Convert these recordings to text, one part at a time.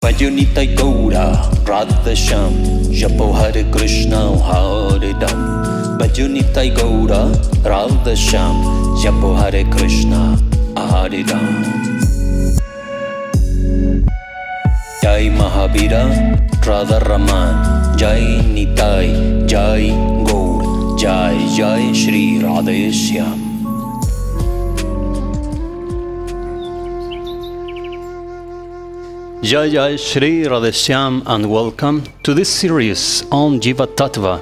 Bhajanitai Gaura Radheshyam Japo Hare Krishna Hare Ram. Bhajanitai Gaura Radheshyam Japo Hare Krishna Hare Ram. Jai Mahavira Radha Raman Jai Nitai Jai Gaur Jai Jai Sri Radheshyam. Jai Jai Sri Radheshyam and welcome to this series on Jiva Tattva.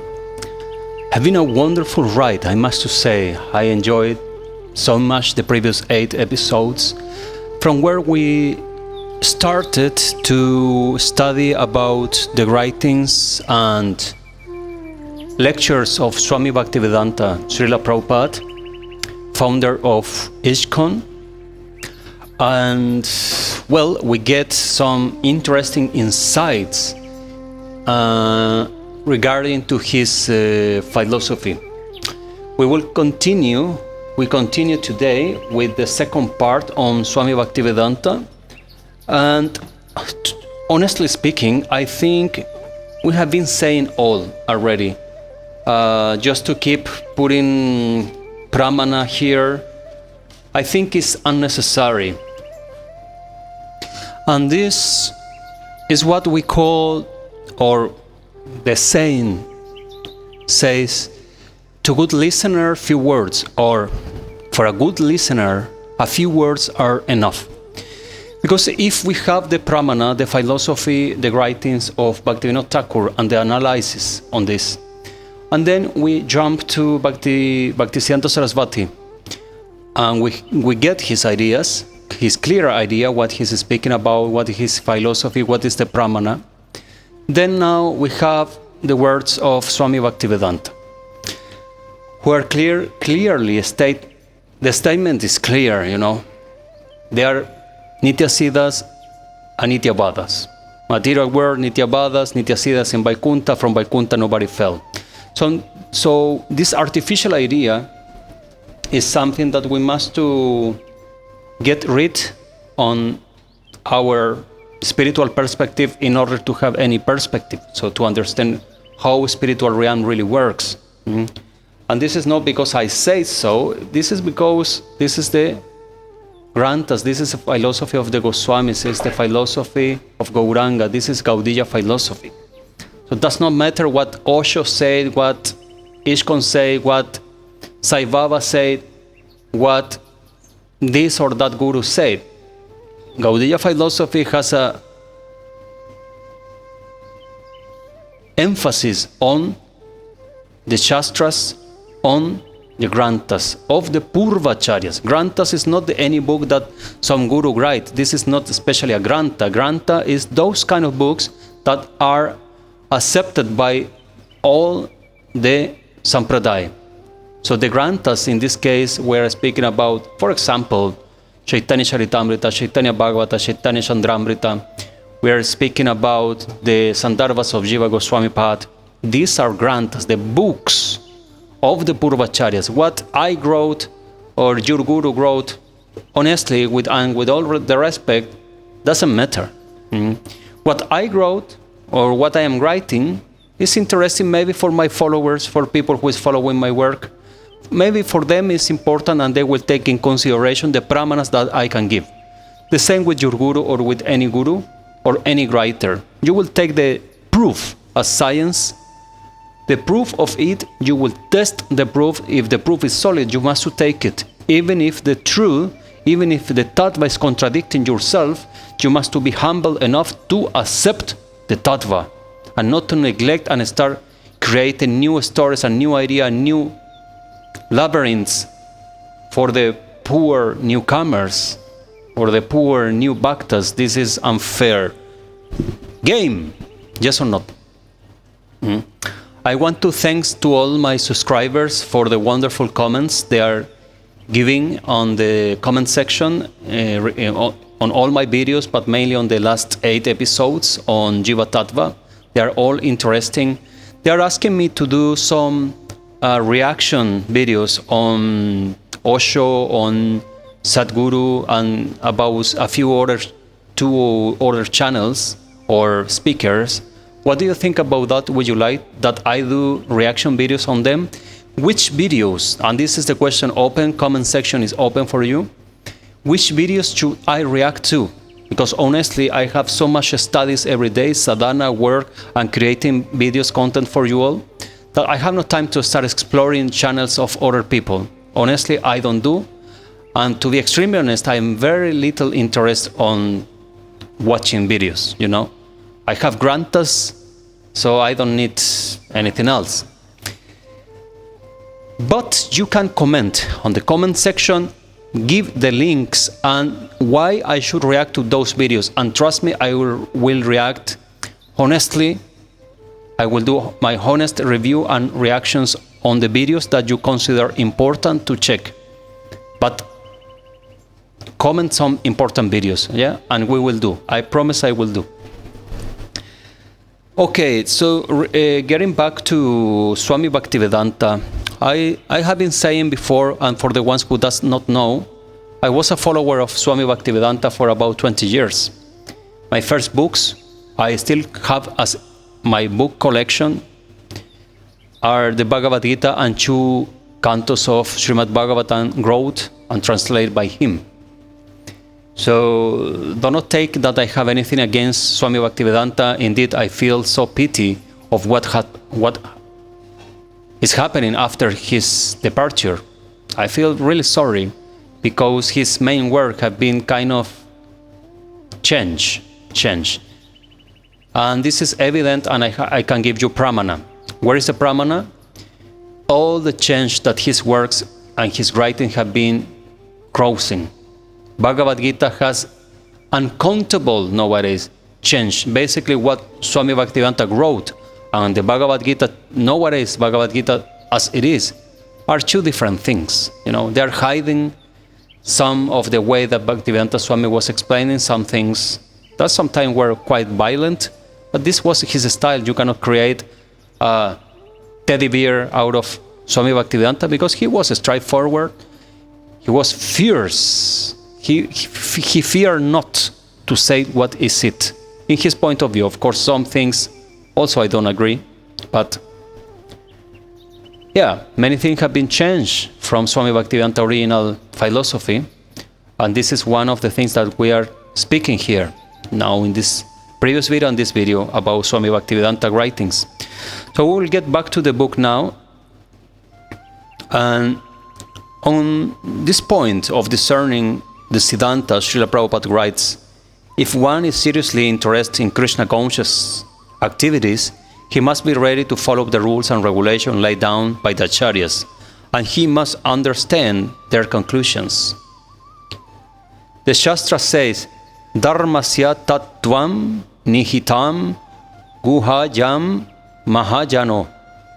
Having a wonderful ride, I must say. I enjoyed so much the previous 8 episodes, from where we started to study about the writings and lectures of Swami Bhaktivedanta Srila Prabhupada, founder of ISKCON. And well, we get some interesting insights regarding to his philosophy. We continue today with the second part on Swami Bhaktivedanta. And honestly speaking, I think we have been saying all already. Just to keep putting Prana here, I think it's unnecessary. And this is what we call, or the saying says, to good listener, few words, or for a good listener, a few words are enough. Because if we have the Pramana, the philosophy, the writings of Bhaktivinoda Thakur and the analysis on this, and then we jump to Bhaktisiddhanta Saraswati, and we get his ideas, his clear idea, what he's speaking about, what is his philosophy, what is the Pramana. Then now we have the words of Swami Bhaktivedanta, who are clearly state, the statement is clear, They are Nitya Siddhas and Nitya Badas. Material world, Nitya Badas, Nitya Siddhas in Vaikuntha, from Vaikuntha nobody fell. So this artificial idea is something that we must to get rid on our spiritual perspective in order to have any perspective, so to understand how spiritual realm really works. And this is not because I say so, this is because this is the Granthas, this is the philosophy of the Goswamis, it's the philosophy of Gauranga, this is Gaudiya philosophy. So it does not matter what Osho said, what ISKCON said, what Sai Baba said, what this or that guru said. Gaudiya philosophy has a emphasis on the Shastras, on the Granthas of the Purvacharyas. Granthas is not any book that some guru write. This is not especially a Grantha. Grantha is those kind of books that are accepted by all the Sampradaya. So the Granthas in this case we're speaking about, for example, Chaitanya Charitamrita, Chaitanya Bhagavata, Chaitanya Chandramrita. We are speaking about the Sandarbhas of Jiva Goswami Pad. These are Granthas, the books of the Purvacharyas. What I wrote or your guru wrote, honestly, with all the respect, doesn't matter. What I wrote or what I am writing is interesting maybe for my followers, for people who is following my work. Maybe for them it's important and they will take in consideration the pramanas that I can give. The same with your guru or with any guru or any writer. You will take the proof as science. The proof of it, you will test the proof. If the proof is solid, you must to take it. Even if the tattva is contradicting yourself, you must to be humble enough to accept the tattva and not to neglect and start creating new stories and new idea, new labyrinths for the poor newcomers or the poor new bhaktas. This is unfair game, yes or not? I want to thank to all my subscribers for the wonderful comments they are giving on the comment section on all my videos, but mainly on the last 8 episodes on Jiva Tattva. They are all interesting. They are asking me to do some reaction videos on Osho, on Sadhguru, and about a few other 2 other channels or speakers. What do you think about that? Would you like that I do reaction videos on them? Which videos, and this is the question open, comment section is open for you. Which videos should I react to? Because honestly, I have so much studies every day, sadhana, work, and creating videos, content for you all, that I have no time to start exploring channels of other people. Honestly, I don't do. And to be extremely honest, I am very little interested on watching videos, you know. I have grantas, so I don't need anything else. But you can comment on the comment section, give the links and why I should react to those videos. And trust me, I will react honestly. I will do my honest review and reactions on the videos that you consider important to check. But comment some important videos, yeah? And we will do. I promise I will do. Okay, so getting back to Swami Bhaktivedanta, I have been saying before, and for the ones who does not know, I was a follower of Swami Bhaktivedanta for about 20 years. My first books, I still have as my book collection, are the Bhagavad Gita and 2 cantos of Srimad Bhagavatam wrote and translated by him. So do not take that I have anything against Swami Bhaktivedanta. Indeed, I feel so pity of what is happening after his departure. I feel really sorry because his main work have been kind of changed. And this is evident, and I can give you Pramana. Where is the Pramana? All the change that his works and his writing have been causing. Bhagavad Gita has uncountable nowadays change. Basically what Swami Bhaktivedanta wrote and the Bhagavad Gita nowadays, Bhagavad Gita as it is, are 2 different things. You know, they are hiding some of the way that Bhaktivedanta Swami was explaining some things that sometimes were quite violent, but this was his style. You cannot create a teddy bear out of Swami Bhaktivedanta because he was straightforward. He was fierce. He feared not to say what is it. In his point of view, of course, some things also I don't agree, but yeah, many things have been changed from Swami Bhaktivedanta original philosophy, and this is one of the things that we are speaking here now in this previous video and this video about Swami Bhaktivedanta writings. So we will get back to the book now, and on this point of discerning the Siddhanta, Srila Prabhupada writes, if one is seriously interested in Krishna conscious activities, he must be ready to follow the rules and regulations laid down by the acharyas, and he must understand their conclusions. The Shastra says, Dharmasya tattvam nihitam guhajam mahajano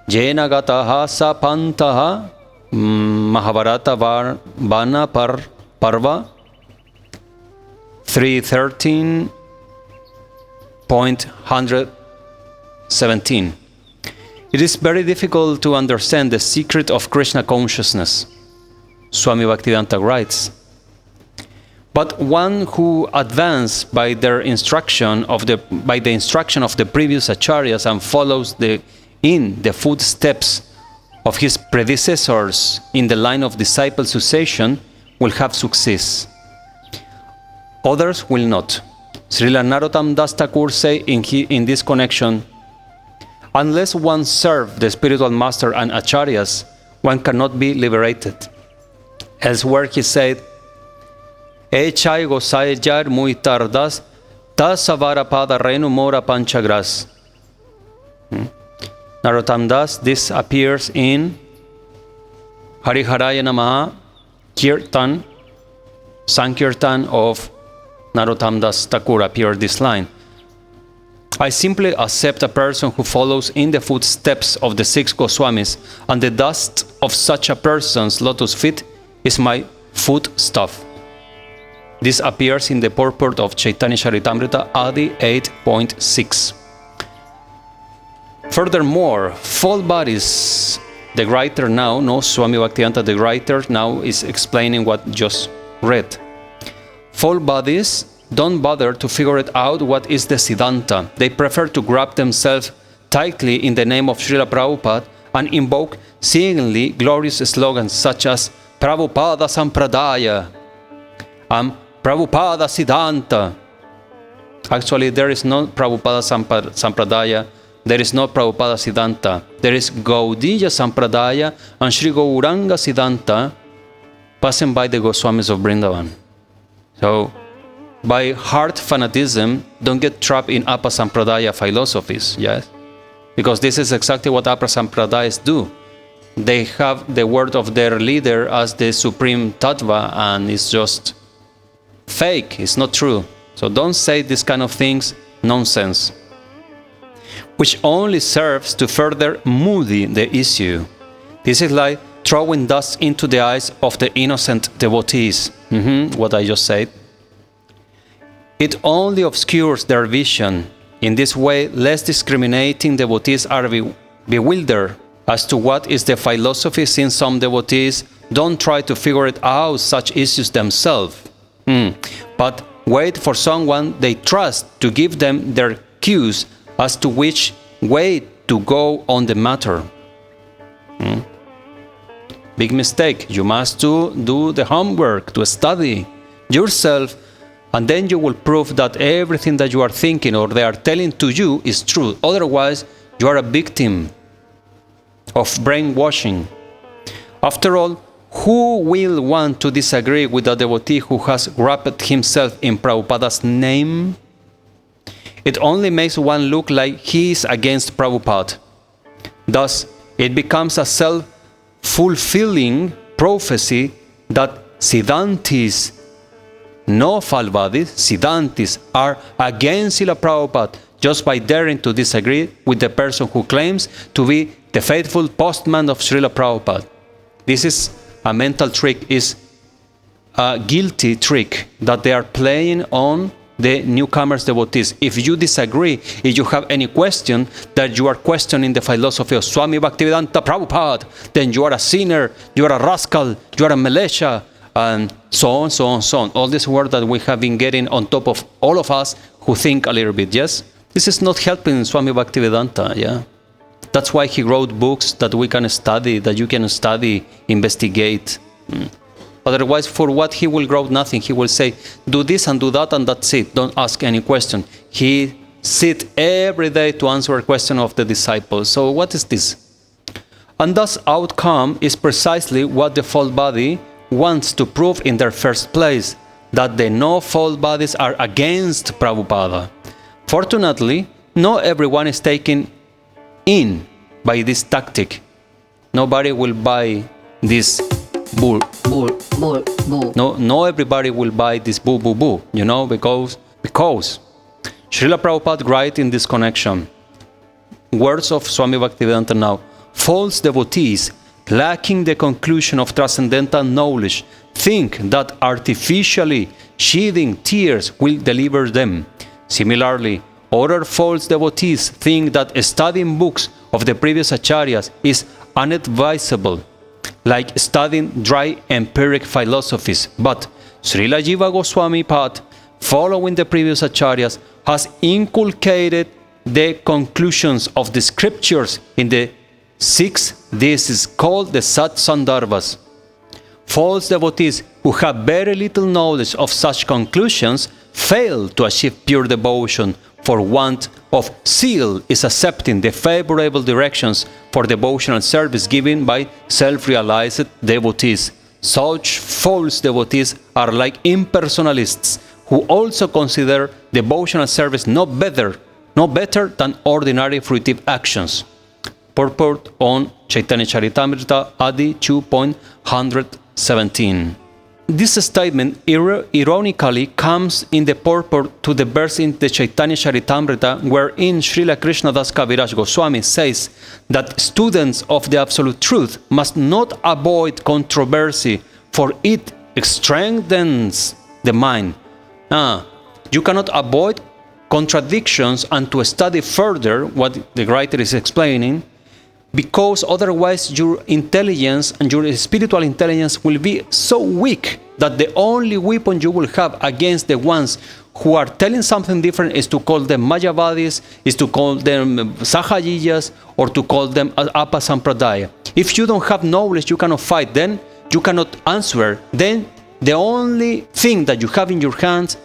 jena gataha sapantaha Mahabharata Vana Parva 313.117. It is very difficult to understand the secret of Krishna consciousness, Swami Bhaktivedanta writes. But one who advances by the instruction of the previous acharyas and follows in the footsteps of his predecessors in the line of disciple succession will have success. Others will not. Srila Narottam Das Thakur say in this connection, unless one serves the spiritual master and acharyas, one cannot be liberated. Elsewhere he said, Echai gosai jar muy tardas, tasavara pada renu mora panchagras. Narottam Das, this appears in Hariharaya Namaha Kirtan, Sankirtan of Narottam Das Thakur appeared this line. I simply accept a person who follows in the footsteps of the 6 Goswamis, and the dust of such a person's lotus feet is my footstuff. This appears in the purport of Chaitanya Charitamrita, Adi 8.6. Furthermore, full bodies, the writer now, no Swami Bhaktivedanta, the writer now is explaining what just read. Full bodies don't bother to figure it out what is the Siddhanta. They prefer to grab themselves tightly in the name of Srila Prabhupada and invoke seemingly glorious slogans such as Prabhupada Sampradaya and Prabhupada Siddhanta. Actually, there is no Prabhupada Sampradaya, there is no Prabhupada Siddhanta. There is Gaudiya Sampradaya and Sri Gauranga Siddhanta passing by the Goswamis of Vrindavan. So, by hard fanatism, don't get trapped in Apa Sampradaya philosophies, yes? Because this is exactly what Apa Sampradayas do. They have the word of their leader as the supreme tattva, and it's just fake, it's not true. So don't say these kind of things, nonsense, which only serves to further muddy the issue. This is like throwing dust into the eyes of the innocent devotees. What I just said. It only obscures their vision. In this way, less discriminating devotees are bewildered as to what is the philosophy, since some devotees don't try to figure it out such issues themselves, but wait for someone they trust to give them their cues as to which way to go on the matter. Big mistake. You must do the homework, to study yourself, and then you will prove that everything that you are thinking or they are telling to you is true. Otherwise, you are a victim of brainwashing. After all, who will want to disagree with a devotee who has wrapped himself in Prabhupada's name? It only makes one look like he is against Prabhupada. Thus, it becomes a self-fulfilling prophecy that Siddhantis, no Phalvadis, Siddhantis are against Srila Prabhupada just by daring to disagree with the person who claims to be the faithful postman of Srila Prabhupada. This is a mental trick, is a guilty trick that they are playing on the newcomers devotees. If you disagree, if you have any question that you are questioning the philosophy of Swami Bhaktivedanta Prabhupada, then you are a sinner, you are a rascal, you are a militia, and so on, so on, so on. All this word that we have been getting on top of all of us who think a little bit, yes? This is not helping Swami Bhaktivedanta, yeah? That's why he wrote books that we can study, that you can study, investigate. Otherwise, for what he will grow? Nothing. He will say, do this and do that, and that's it. Don't ask any question. He sits every day to answer a question of the disciples. So what is this? And thus outcome is precisely what the fault body wants to prove in their first place, that the no-fault bodies are against Prabhupada. Fortunately, not everyone is taken in by this tactic. Nobody will buy this boo. No, everybody will buy this boo, you know, because Srila Prabhupada writes in this connection, words of Swami Bhaktivedanta now, false devotees lacking the conclusion of transcendental knowledge think that artificially shedding tears will deliver them. Similarly, other false devotees think that studying books of the previous acharyas is unadvisable, like studying dry empiric philosophies. But Srila Jiva Goswami Pad, following the previous acharyas, has inculcated the conclusions of the scriptures in the 6. This is called the Sat Sandarbhas. False devotees who have very little knowledge of such conclusions fail to achieve pure devotion, for want of zeal is accepting the favorable directions for devotional service given by self-realized devotees. Such false devotees are like impersonalists who also consider devotional service no better than ordinary fruitive actions. Purport on Chaitanya Charitamrita, Adi 2.117. This statement ironically comes in the purport to the verse in the Chaitanya Charitamrita wherein Srila Krishnadas Kaviraj Goswami says that students of the Absolute Truth must not avoid controversy, for it strengthens the mind. You cannot avoid contradictions and to study further what the writer is explaining, because otherwise your intelligence and your spiritual intelligence will be so weak that the only weapon you will have against the ones who are telling something different is to call them Mayavadis, is to call them Sahajiyas, or to call them Apa Sampradaya. If you don't have knowledge, you cannot fight, then you cannot answer. Then the only thing that you have in your hands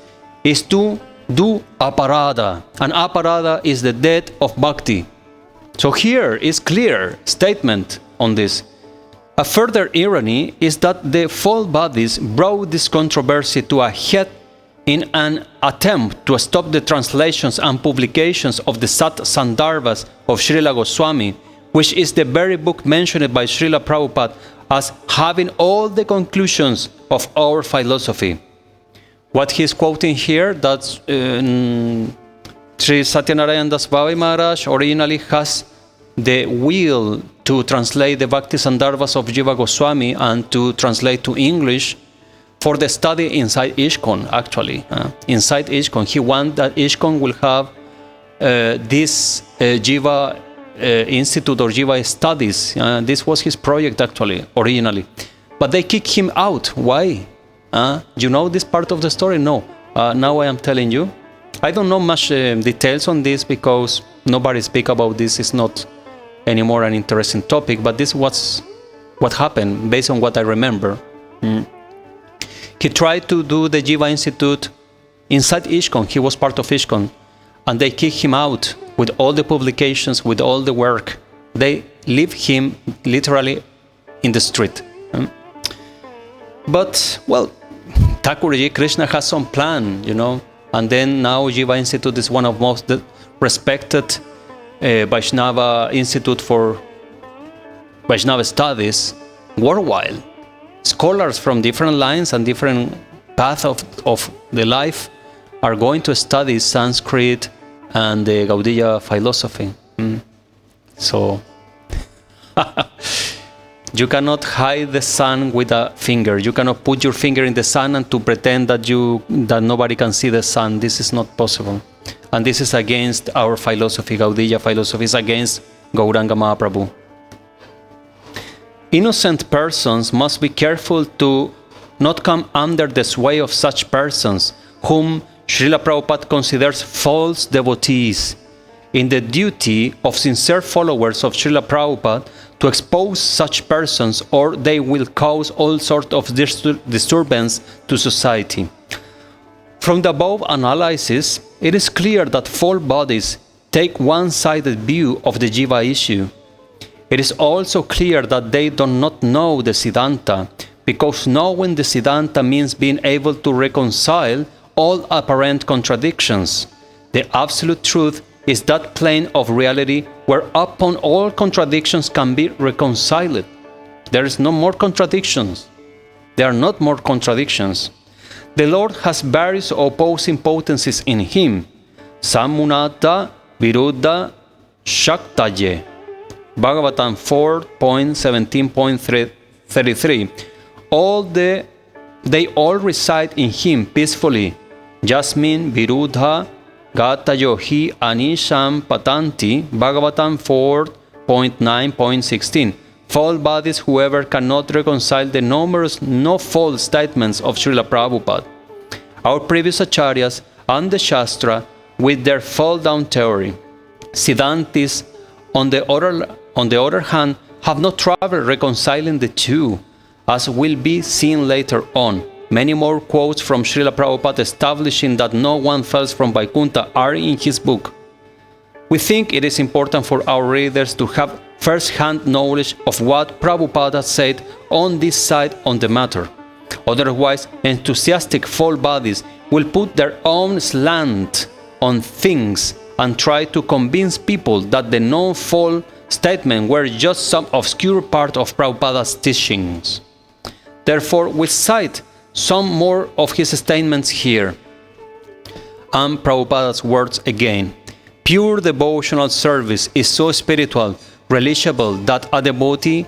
is to do aparada. And aparada is the death of bhakti. So here is clear statement on this. A further irony is that the full bodies brought this controversy to a head in an attempt to stop the translations and publications of the Sat Sandarbhas of Srila Goswami, which is the very book mentioned by Srila Prabhupada as having all the conclusions of our philosophy. What he's quoting here, that's Sri Satyanarayana Das Babaji Maharaj originally has the will to translate the Bhakti Sandarbhas of Jiva Goswami and to translate to English for the study inside ISKCON, actually. Inside ISKCON. He wants that ISKCON will have this Jiva Institute or Jiva Studies. This was his project, actually, originally. But they kicked him out. Why? You know this part of the story? No. Now I am telling you. I don't know much details on this because nobody speaks about this. It's not anymore an interesting topic, but this was what happened based on what I remember. He tried to do the Jiva Institute inside ISKCON. He was part of ISKCON. And they kicked him out with all the publications, with all the work. They leave him literally in the street. But, well, Thakurji, Krishna has some plan, you know. And then now Jiva Institute is one of most respected Vaishnava Institute for Vaishnava Studies worldwide. Scholars from different lines and different paths of the life are going to study Sanskrit and the Gaudiya philosophy. So you cannot hide the sun with a finger. You cannot put your finger in the sun and to pretend that nobody can see the sun. This is not possible. And this is against our philosophy. Gaudiya philosophy is against Gauranga Mahaprabhu. Innocent persons must be careful to not come under the sway of such persons, whom Srila Prabhupada considers false devotees. In the duty of sincere followers of Srila Prabhupada to expose such persons, or they will cause all sorts of disturbance to society. From the above analysis, it is clear that full bodies take one-sided view of the Jiva issue. It is also clear that they do not know the Siddhanta, because knowing the Siddhanta means being able to reconcile all apparent contradictions. The absolute truth is that plane of reality whereupon all contradictions can be reconciled. There is no more contradictions. There are not more contradictions. The Lord has various opposing potencies in Him. Samunata Viruddha Shaktaye. Bhagavatam 4.17.33. They all reside in Him peacefully. Jasmin Viruddha Gatayo Hi Anisham Patanti. Bhagavatam 4.9.16. False bodies, whoever cannot reconcile the numerous no-false statements of Srila Prabhupada. Our previous acharyas and the Shastra with their fall-down theory. Siddhantis, on the other hand, have no trouble reconciling the two, as will be seen later on. Many more quotes from Srila Prabhupada establishing that no one falls from Vaikuntha are in his book. We think it is important for our readers to have first-hand knowledge of what Prabhupada said on this side on the matter. Otherwise, enthusiastic full bodies will put their own slant on things and try to convince people that the no-fall statements were just some obscure part of Prabhupada's teachings. Therefore, we cite some more of his statements here. And Prabhupada's words again. Pure devotional service is so spiritual, relishable, that a devotee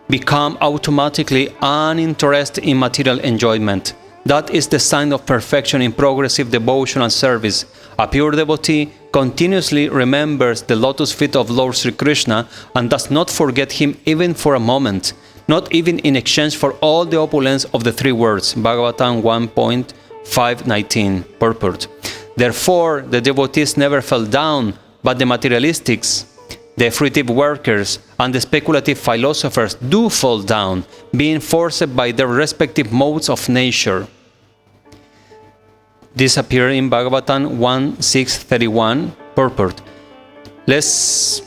become automatically uninterested in material enjoyment. That is the sign of perfection in progressive devotional service. A pure devotee continuously remembers the lotus feet of Lord Sri Krishna and does not forget him even for a moment, not even in exchange for all the opulence of the three worlds. Bhagavatam 5:19 purport. Therefore, the devotees never fell down, but the materialistics, the fruitive workers, and the speculative philosophers do fall down, being forced by their respective modes of nature. This appears in Bhagavatam 1.6.31 purport. Let's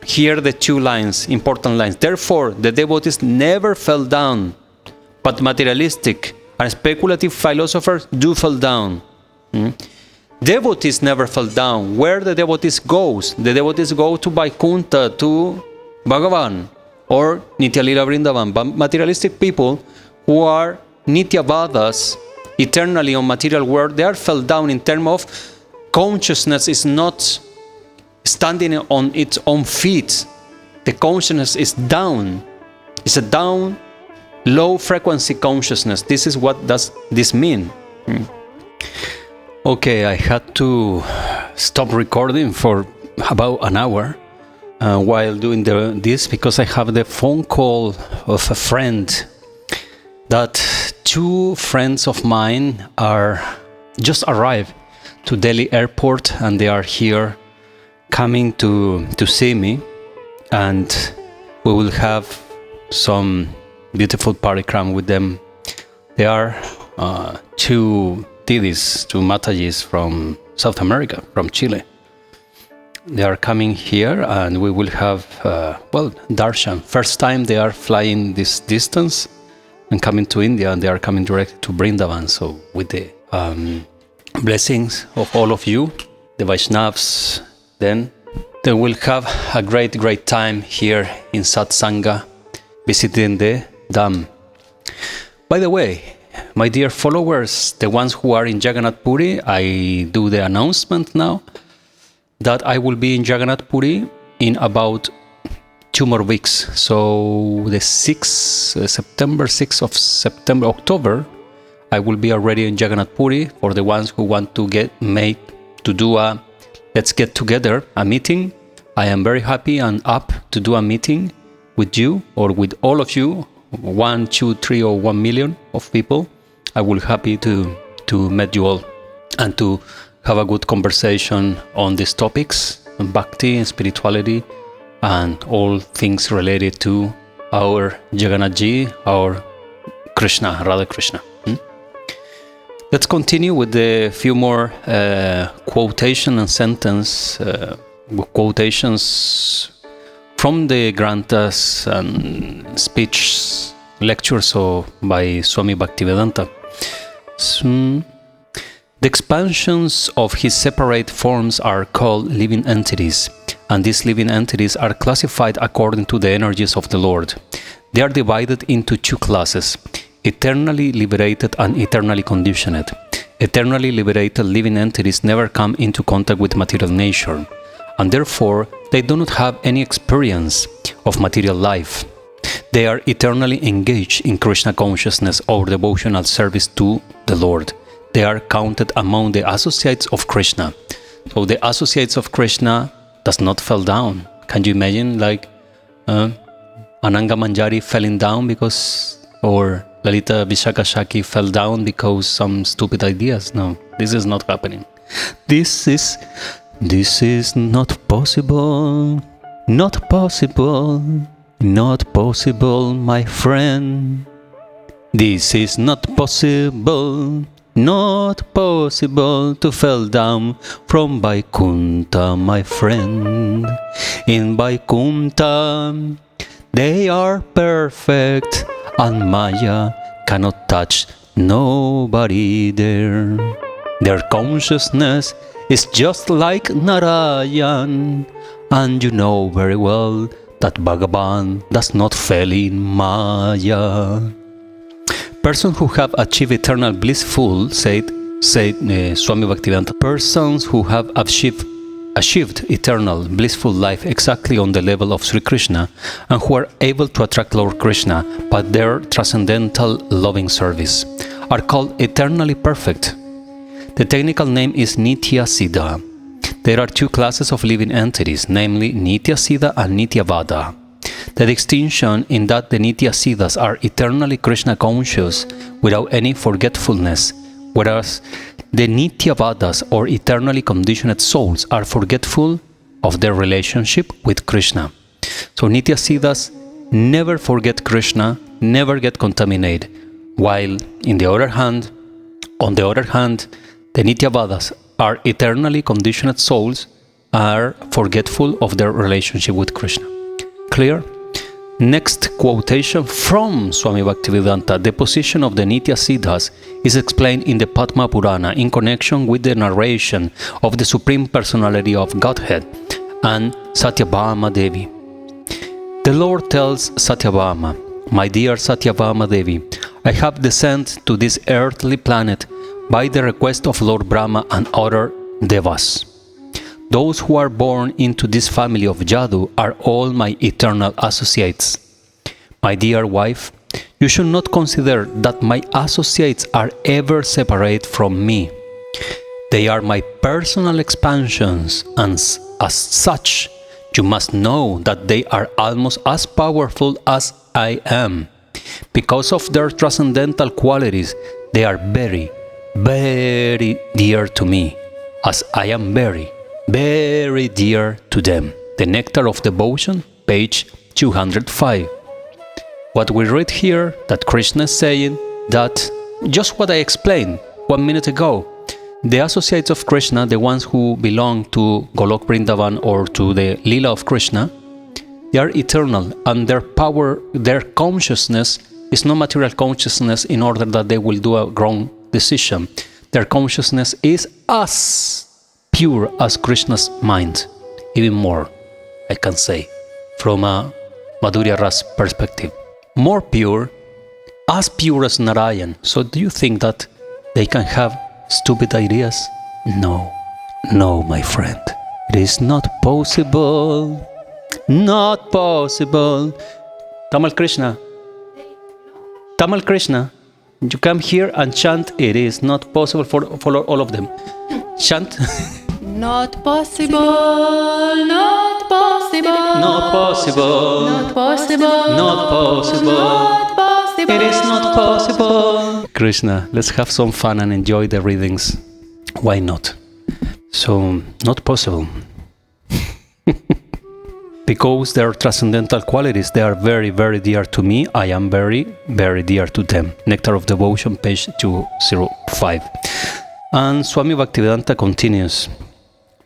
hear the two lines, important lines. Therefore, the devotees never fell down, but materialistic and speculative philosophers do fall down. Devotees never fall down. Where the devotees goes? The devotees go to VAIKUNTHA, to Bhagavan, or Nitya Lila Vrindavan. But materialistic people who are Nityavadas, eternally on material world, they are fell down in terms of consciousness is not standing on its own feet. The consciousness is down. It's a down, low frequency consciousness. This is what does this mean. Okay, I had to stop recording for about an hour while doing this because I have the phone call of a friend that two friends of mine are just arrived to Delhi airport and they are here coming to see me, and we will have some beautiful parikram with them. They are two Tidis, two Matajis from South America, from Chile. They are coming here and we will have, darshan. First time they are flying this distance and coming to India, and they are coming directly to Vrindavan. So with the blessings of all of you, the Vaishnavas, then they will have a great time here in Satsanga, visiting the Dham. By the way, my dear followers, the ones who are in Jagannath Puri, I do the announcement now that I will be in Jagannath Puri in about 2 more weeks. So the 6th October, I will be already in Jagannath Puri. For the ones who want to do a let's get together, a meeting, I am very happy and up to do a meeting with you or with all of you, 1, 2, 3 or 1 million of people. I will be happy to meet you all and to have a good conversation on these topics, bhakti and spirituality and all things related to our Jagannath Ji, our Krishna, Radha Krishna. Let's continue with a few more quotation and sentence quotations from the Granthas and speech lectures by Swami Bhaktivedanta. The expansions of his separate forms are called living entities, and these living entities are classified according to the energies of the Lord. They are divided into 2 classes: eternally liberated and eternally conditioned. Eternally liberated living entities never come into contact with material nature, and therefore they do not have any experience of material life. They are eternally engaged in Krishna consciousness or devotional service to the Lord. They are counted among the associates of Krishna. So the associates of Krishna does not fall down. Can you imagine Ananga Manjari falling down or Lalita Vishakashaki fell down because some stupid ideas? No, this is not happening. This is not possible. Not possible. Not possible, my friend. This is not possible. Not possible to fall down from VAIKUNTHA, my friend. In VAIKUNTHA, they are perfect, and Maya cannot touch nobody there. Their consciousness is just like Narayan, and you know very well that Bhagavan does not fail in Maya. Persons who have achieved eternal blissful, said Swami Bhaktivedanta, persons who have achieved eternal blissful life exactly on the level of Sri Krishna and who are able to attract Lord Krishna by their transcendental loving service are called eternally perfect. The technical name is Nitya Siddha. There are 2 classes of living entities, namely Nitya Siddha and Nitya Vada. The distinction in that the Nitya Siddhas are eternally Krishna conscious without any forgetfulness, whereas the Nityavadas, or eternally conditioned souls, are forgetful of their relationship with Krishna. So Nityasiddhas never forget Krishna, never get contaminated, while on the other hand, the Nityavadas are eternally conditioned souls, are forgetful of their relationship with Krishna. Clear? Next quotation from Swami Bhaktivedanta. The position of the Nityasiddhas is explained in the Padma Purana in connection with the narration of the Supreme Personality of Godhead and Satyabhama Devi. The Lord tells Satyabhama, "My dear Satyabhama Devi, I have descended to this earthly planet by the request of Lord Brahma and other devas. Those who are born into this family of Jadu are all my eternal associates. My dear wife, you should not consider that my associates are ever separate from me. They are my personal expansions, and as such, you must know that they are almost as powerful as I am. Because of their transcendental qualities, they are very, very dear to me, as I am very, very dear to them." The Nectar of Devotion, page 205. What we read here, that Krishna is saying that, just what I explained 1 minute ago, the associates of Krishna, the ones who belong to Golok Vrindavan or to the Lila of Krishna, they are eternal, and their power, their consciousness is no material consciousness in order that they will do a wrong decision. Their consciousness is as pure as Krishna's mind, even more, I can say, from a Madhurya Ras perspective. More pure, as pure as Narayan. So do you think that they can have stupid ideas? No, no, my friend. It is not possible. Not possible. Tamal Krishna. Tamal Krishna. You come here and chant, "It is not possible," for all of them. Chant. Not possible, not possible, Not possible, not possible, not possible, not possible. it is not possible. Krishna, let's have some fun and enjoy the readings. Why not? So, not possible. Because their transcendental qualities, they are very, very dear to me. I am very, very dear to them. Nectar of Devotion, page 205. And Swami Bhaktivedanta continues.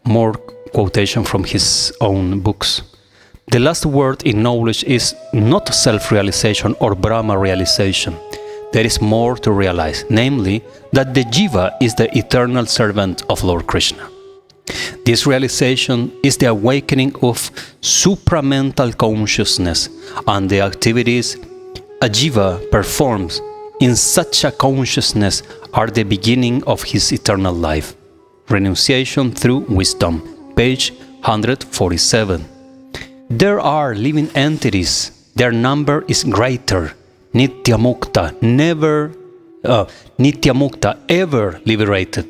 More quotation from his own books. The last word in knowledge is not self-realization or Brahma realization. There is more to realize, namely that the Jiva is the eternal servant of Lord Krishna. This realization is the awakening of supramental consciousness, and the activities a Jiva performs in such a consciousness are the beginning of his eternal life. Renunciation through Wisdom, page 147. There are living entities, their number is greater. Nityamukta, Nityamukta, ever liberated.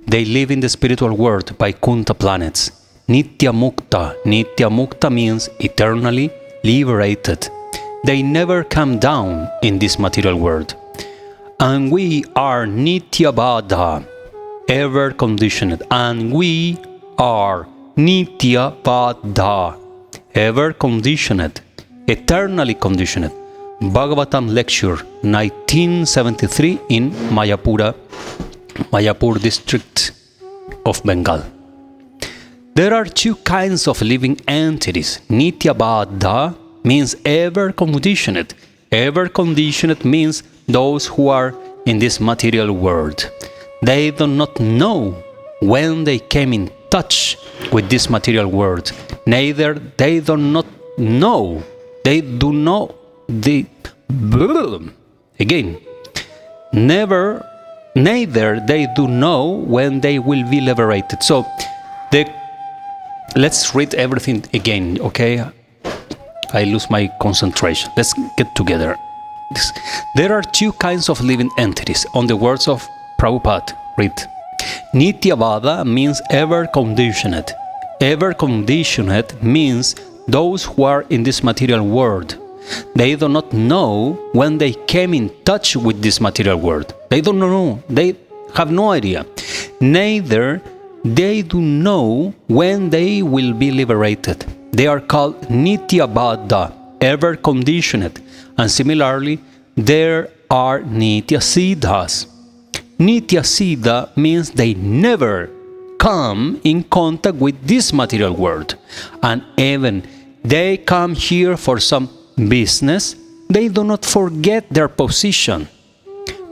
They live in the spiritual world, VAIKUNTHA planets. Nityamukta means eternally liberated. They never come down in this material world. And we are Nityavada, ever conditioned, and we are Nityavada, ever conditioned, eternally conditioned. Bhagavatam lecture 1973 in Mayapur district of Bengal. There are two kinds of living entities. Nityavada means ever conditioned. Ever conditioned means those who are in this material world. They do not know when they came in touch with this material world. Neither they do not know. They do not. Neither they do know when they will be liberated. So, let's read everything again, okay? I lose my concentration. Let's get together. There are two kinds of living entities. On the words of Prabhupada, read. Nityavada means ever conditioned. Ever conditioned means those who are in this material world. They do not know when they came in touch with this material world. They don't know. They have no idea. Neither they do know when they will be liberated. They are called Nityabadha, ever conditioned, and similarly, there are Nityasiddhas. Nityasiddha means they never come in contact with this material world, and even they come here for some business, they do not forget their position.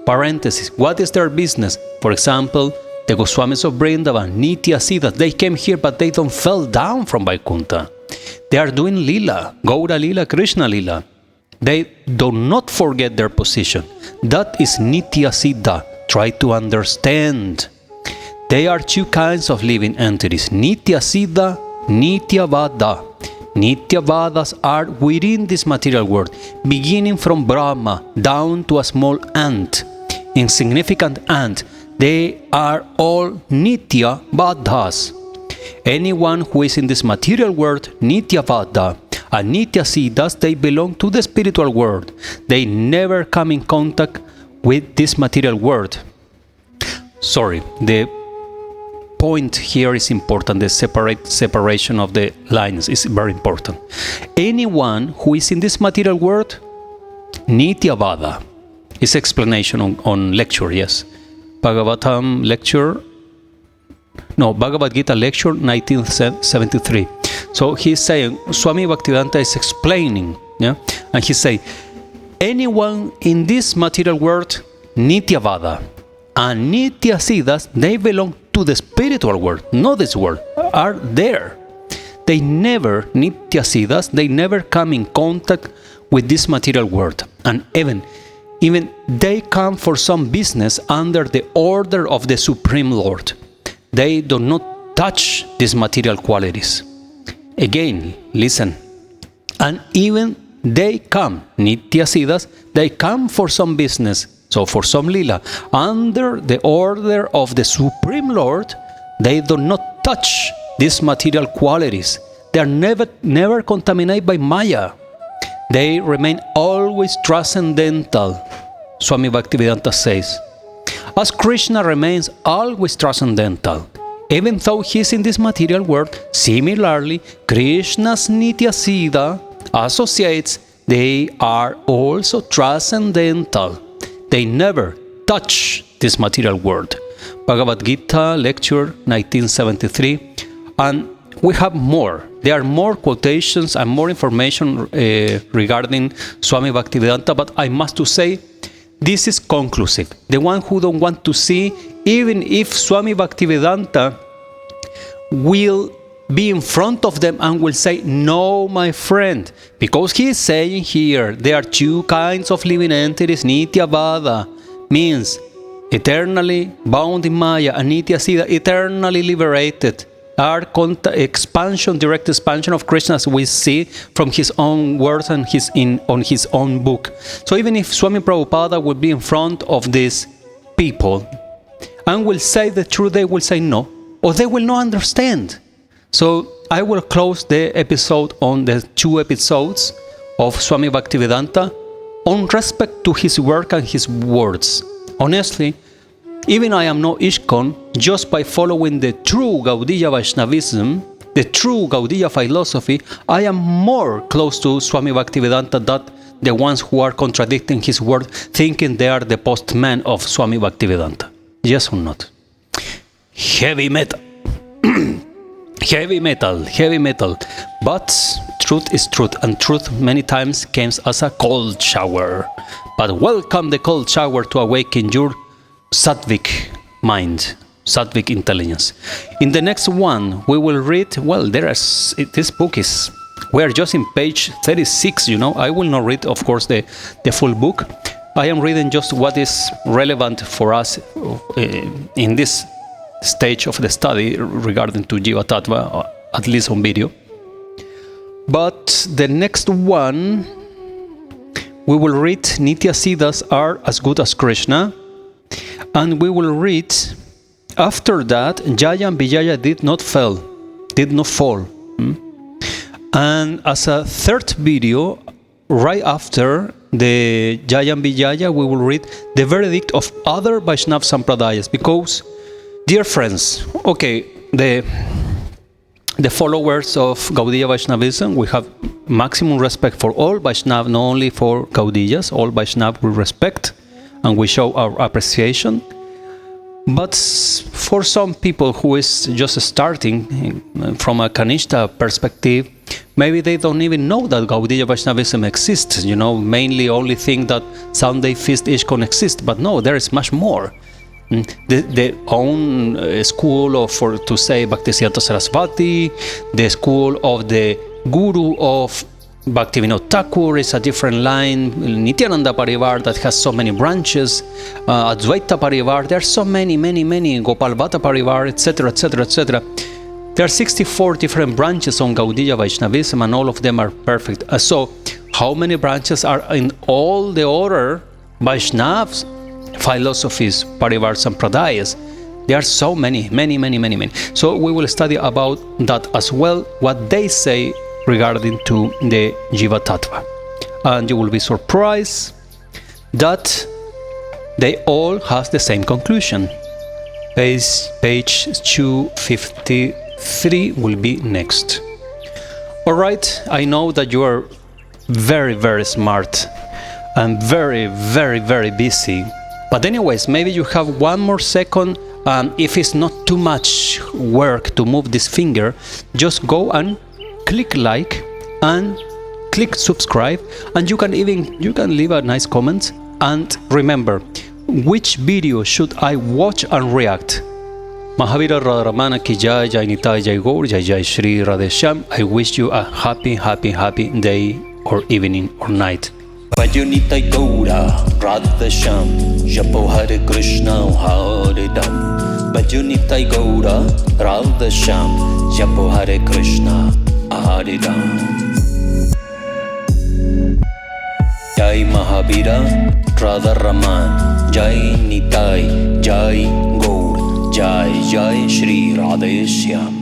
Parenthesis, what is their business? For example, the Goswamis of Vrindavan, Nityasiddhas, they came here but they don't fall down from Vaikuntha. They are doing Lila, Gaura Lila, Krishna Lila. They do not forget their position. That is Nityasiddha. Try to understand. There are two kinds of living entities, Nityasiddha, Nityavada. Nityavadas are within this material world, beginning from Brahma down to a small ant, insignificant ant. They are all Nityavadhas. Anyone who is in this material world, Nityavada, and Nityasiddhas, they belong to the spiritual world. They never come in contact with this material world. Sorry, the point here is important. The separation of the lines is very important. Anyone who is in this material world, Nityavada, is explanation on lecture, yes. Bhagavad Gita lecture 1973. So he's saying, Swami Bhaktivedanta is explaining, yeah, and he say, anyone in this material world, Nityavada, and Nityasiddhas, they belong to the spiritual world, not this world, are there. They never, Nityasiddhas, they never come in contact with this material world, and even they come for some business under the order of the Supreme Lord. They do not touch these material qualities. Again, listen. And even they come, Nityasiddhas, they come for some business, so for some lila, under the order of the Supreme Lord. They do not touch these material qualities. They are never contaminated by Maya. They remain always transcendental, Swami Bhaktivedanta says. As Krishna remains always transcendental, even though he is in this material world, similarly, Krishna's Nityasiddha associates, they are also transcendental. They never touch this material world. Bhagavad Gita, lecture 1973. And we have more. There are more quotations and more information regarding Swami Bhaktivedanta, but I must to say, this is conclusive. The one who don't want to see, even if Swami Bhaktivedanta will be in front of them and will say, no, my friend, because he is saying here, there are two kinds of living entities, Nityavada, means eternally bound in Maya, and Nityasiddha, eternally liberated. Are direct expansion of Krishna, as we see from his own words and on his own book. So even if Swami Prabhupada will be in front of these people and will say the truth, they will say no, or they will not understand. So I will close the episode on the 2 episodes of Swami Bhaktivedanta on respect to his work and his words. Honestly, even I am no ISKCON, just by following the true Gaudiya Vaishnavism, the true Gaudiya philosophy, I am more close to Swami Bhaktivedanta than the ones who are contradicting his word, thinking they are the postman of Swami Bhaktivedanta. Yes or not? Heavy metal. Heavy metal. But truth is truth, and truth many times comes as a cold shower. But welcome the cold shower to awaken your Sattvic mind, Sattvic intelligence. In the next one, we will read, this book is, we are just in page 36, I will not read, of course, the full book. I am reading just what is relevant for us in this stage of the study regarding to Jiva Tattva, at least on video. But the next one, we will read Nityasiddhas are as good as Krishna. And we will read, after that, Jaya and Vijaya did not fall. And as a third video, right after, the Jayam Vijaya, we will read the verdict of other Vaishnava Sampradayas. Because, dear friends, okay, the followers of Gaudiya Vaishnavism, we have maximum respect for all Vaishnava, not only for Gaudiyas. All Vaishnava we respect and we show our appreciation. But for some people who is just starting from a Kanishta perspective, maybe they don't even know that Gaudiya Vaishnavism exists, mainly only think that Sunday Feast ISKCON exists, but no, there is much more. The own school of, for to say, Bhaktisiddhanta Sarasvati, the school of the Guru of Bhaktivinoda Thakur is a different line, Nityananda Parivar that has so many branches, Advaita Parivar, there are so many, Gopal Bhatta Parivar, etc., etc., etc. There are 64 different branches on Gaudiya Vaishnavism and all of them are perfect. So, how many branches are in all the other Vaishnavas, philosophies, Parivar Sampradayas? There are so many. So, we will study about that as well, what they say regarding to the Jiva Tattva. And you will be surprised that they all have the same conclusion. Page 253 will be next. Alright, I know that you are very, very smart and very, very, very busy. But anyways, maybe you have one more second, and if it's not too much work to move this finger, just go and click like and click subscribe, and you can leave a nice comment. And remember, which video should I watch and react? Mahavira Radharamana ki jai, Jai Nitai, Jai Gaur, Jai Jay Sri Radheshyam. I wish you a happy day or evening or night. Bhajo Nitai Gaura Radheshyam, Japo Hare Krishna Hare Ram. Bhajo Nitai Gaura Radheshyam, Japo Hare Krishna Hare Ram. Jai Mahavira Radharaman, Jai Nitai, Jai Gaur, Jai Jai Sri Radheshyam.